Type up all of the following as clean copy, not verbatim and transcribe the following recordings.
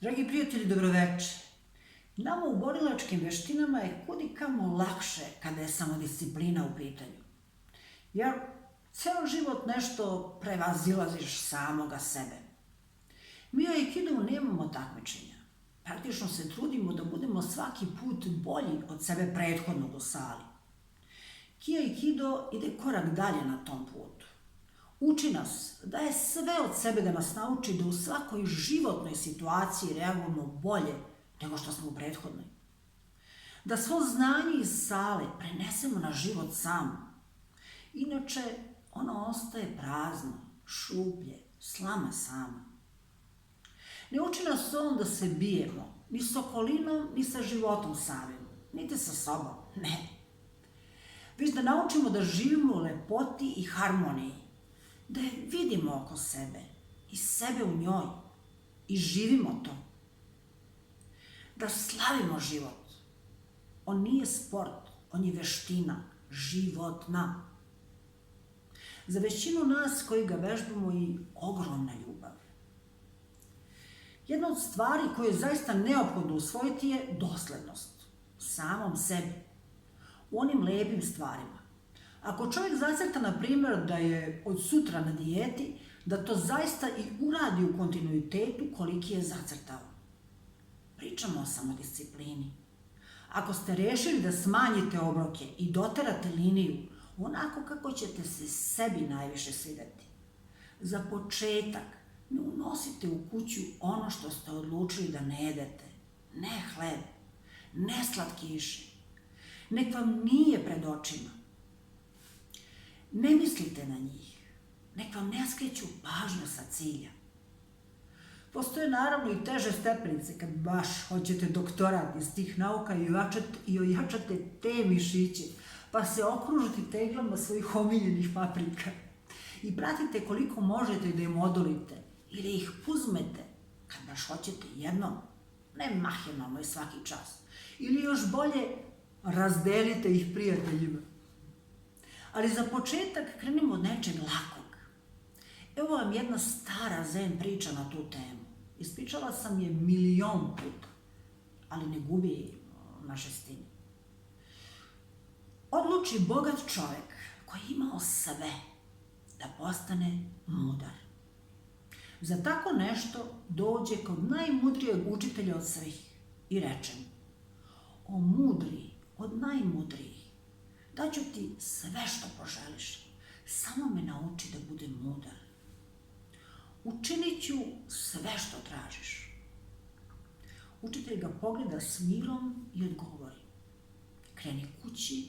Dragi prijatelji, dobroveče. Nama u borilačkim veštinama je kudikamo lakše kada je samodisciplina u pitanju. Jer ceo život nešto prevazilaziš samoga sebe. Mi u aikidu nemamo takmičenja. Praktično se trudimo da budemo svaki put bolji od sebe prethodnog u sali. Ki aikido ide korak dalje na tom putu. Uči nas, daje sve od sebe da nas nauči da u svakoj životnoj situaciji reagujemo bolje nego što smo u prethodnoj. Da svo znanje iz sale prenesemo na život sam. Inače, ono ostaje prazno, šuplje, slama sama. Ne uči nas on da se bijemo, ni s okolinom, ni sa životom samim, niti sa sobom, ne. Već da naučimo da živimo u lepoti i harmoniji, da je vidimo oko sebe i sebe u njoj i živimo to. Da slavimo život. On nije sport, on je veština, životna. Za većinu nas koji ga vežbamo i ogromna ljubav. Jedna od stvari koju je zaista neophodno usvojiti je doslednost. Samom sebi. U onim lepim stvarima. Ako čovjek zacrta, na primjer, da je od sutra na dijeti, da to zaista i uradi u kontinuitetu koliki je zacrtao. Pričamo o samodisciplini. Ako ste rešili da smanjite obroke i doterate liniju onako kako ćete se sebi najviše svideti, za početak ne unosite u kuću ono što ste odlučili da ne jedete. Ne hleb, ne slatkiše. Nek vam nije pred očima. Ne mislite na njih. Nek vam ne skreću pažnju sa cilja. Postoje naravno i teže stepenice kad baš hoćete doktorat iz tih nauka i ojačate te mišiće, pa se okružite teglama svojih omiljenih paprika. I pratite koliko možete da im odolite ili ih uzmete kad baš hoćete jednom, ne mahinalno i svaki čas. Ili još bolje, razdelite ih prijateljima. Ali za početak krenimo od nečeg lakog. Evo vam jedna stara zen priča na tu temu. Ispričala sam je 1.000.000 puta, ali ne gubi na žestini. Odluči bogat čovjek koji je imao sve da postane mudar. Za tako nešto dođe kod najmudrijeg učitelja od svih i reče mu: o mudri od najmudrijih, daću ti sve što poželiš, samo me nauči da budem mudar. Učinit ću sve što tražiš. Učitelj ga pogleda s mirom i odgovori: kreni kući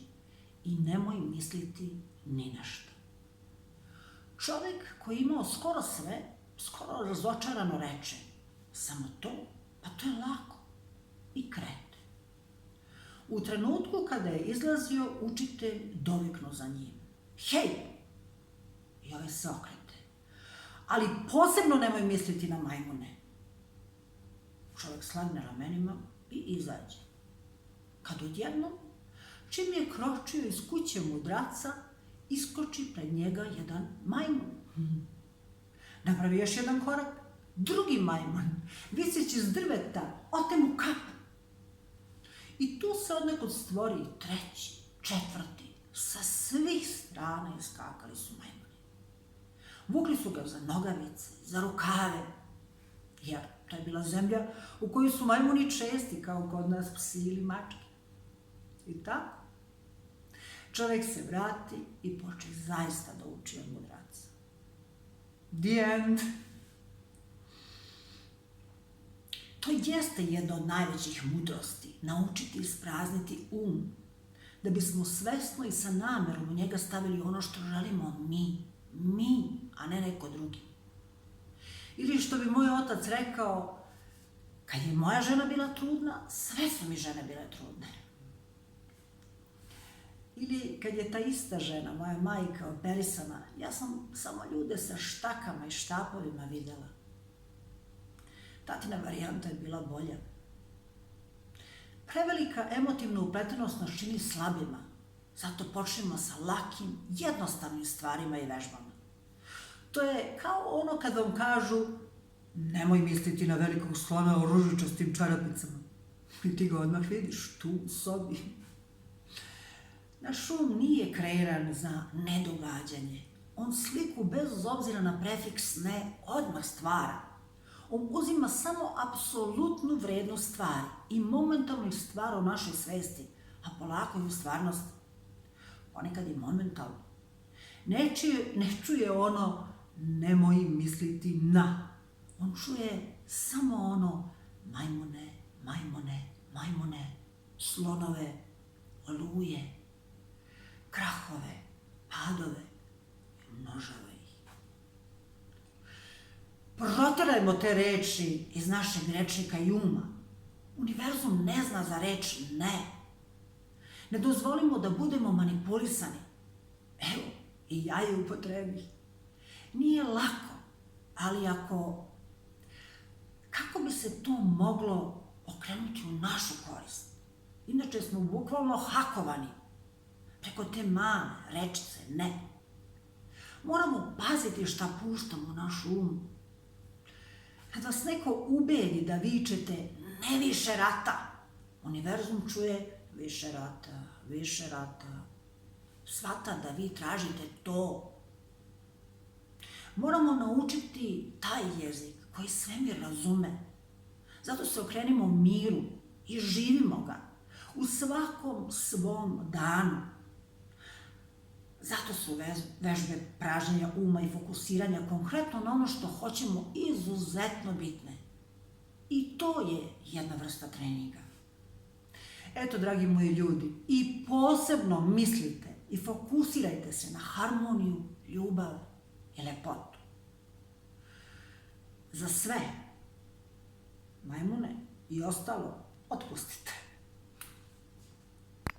i nemoj misliti ni na šta. Čovjek koji je imao skoro sve, skoro razočarano reče: samo to? Pa to je lako. I krene. U trenutku kada je izlazio, učitelj doviknuo za njim: hej! I ovaj se okrete. Ali posebno nemoj misliti na majmune. Čovjek slagne ramenima i izađe. Kad odjednom, čim je kročio iz kuće mudraca, iskoči pred njega jedan majmun. Napravi još jedan korak, drugi majmun, viseći s drveta, ote mu kapu. I tu se odnekud stvori treći, četvrti, sa svih strana iskakali su majmuni. Vukli su ga za nogavice, za rukave, jer to je bila zemlja u kojoj su majmuni česti, kao kod nas psi ili mačke. I tako, čovjek se vrati i poče zaista da uči od mudraca. The end. To jeste jedna od najvećih mudrosti, naučiti isprazniti da bismo svesno i sa namerom u njega stavili ono što želimo mi, a ne neko drugi. Ili što bi moj otac rekao: kad je moja žena bila trudna, sve su mi žene bile trudne. Ili kad je ta ista žena, moja majka, operisana, ja sam samo ljude sa štakama i štapovima videla. Tatina varijanta je bila bolja. Prevelika emotivna upletenost nas čini slabima, zato počnemo sa lakim, jednostavnim stvarima i vežbama. To je kao ono kad vam kažu: Nemoj misliti na velikog slona o ružičastim čarapicama. I ti ga odmah vidiš tu u sobi. Naš nije kreiran za nedogađanje. On sliku bez obzira na prefiks ne odmah stvara. On uzima samo apsolutnu vrednost stvari i momentalno ih stvara u našoj svesti, a polako i u stvarnosti. Ponekad je momentalno. Ne čuje ono nemoj misliti na. On čuje samo ono majmune, majmune, majmune, slonove, oluje, krahove, padove i množava ih. Proterajmo te reči iz našeg rečnika i uma. Univerzum ne zna za reč ne. Ne dozvolimo da budemo manipulisani. Evo, i ja je upotrebih. Nije lako, ali kako bi se to moglo okrenuti u našu korist? Inače smo bukvalno hakovani preko te male rečice ne. Moramo paziti šta puštamo u naš um. Kad vas neko ubedi da vičete ne više rata, univerzum čuje više rata, više rata. Shvata da vi tražite to. Moramo naučiti taj jezik koji svemir razume. Zato se okrenimo miru i živimo ga u svakom svom danu. Zato su vežbe pražnjenja uma i fokusiranja konkretno na ono što hoćemo izuzetno bitne. I to je jedna vrsta treninga. Eto, dragi moji ljudi, i posebno mislite i fokusirajte se na harmoniju, ljubav i lepotu. Za sve, majmune i ostalo, otpustite.